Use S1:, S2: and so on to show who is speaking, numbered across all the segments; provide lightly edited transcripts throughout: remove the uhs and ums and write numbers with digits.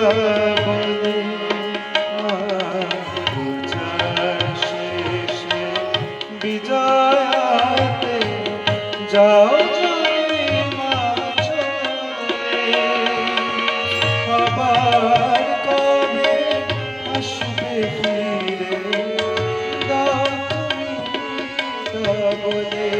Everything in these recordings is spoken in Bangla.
S1: বলে পূজার শেষে বিজয়াতে যাও যদি মা চলে আবার কবে আসবে ফিরে দাও তুমি বলে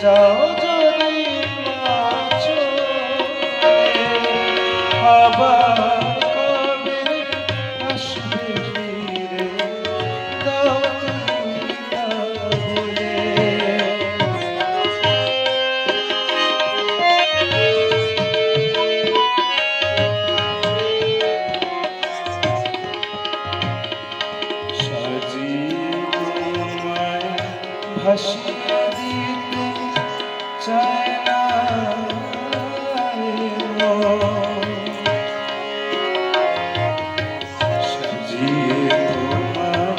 S1: যাও যদি মা চলে আবার কবে আসবে ফিরে দাও তুমি বলে সাজিয়ে তোমায় ভাসিয়ে দিতে চায় না সাজিয়ে তোমায়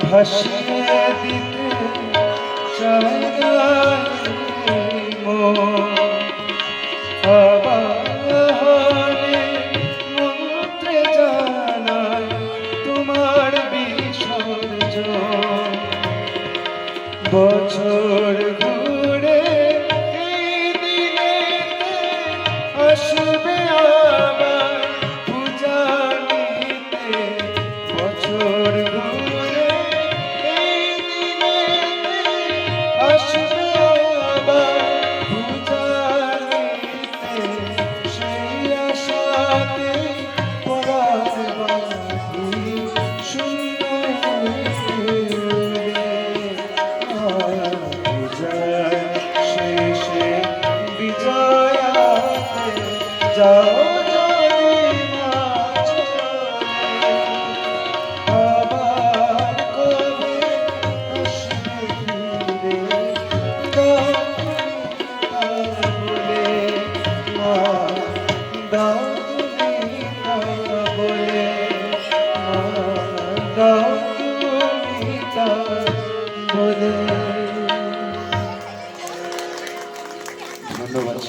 S1: ভাসিয়ে দিতে চায় না আবাহনে মন্ত্রে জানায় তোমার বিসর্জন বছর ঘুরে এই দিনে আসবে আবার পূজা নিতে বছর ঘুরে এই দিনে আসবে আবার পূজা নিতে সেই আশাতে পরাজ বাঁধি শেষে বিজয়াতে যাও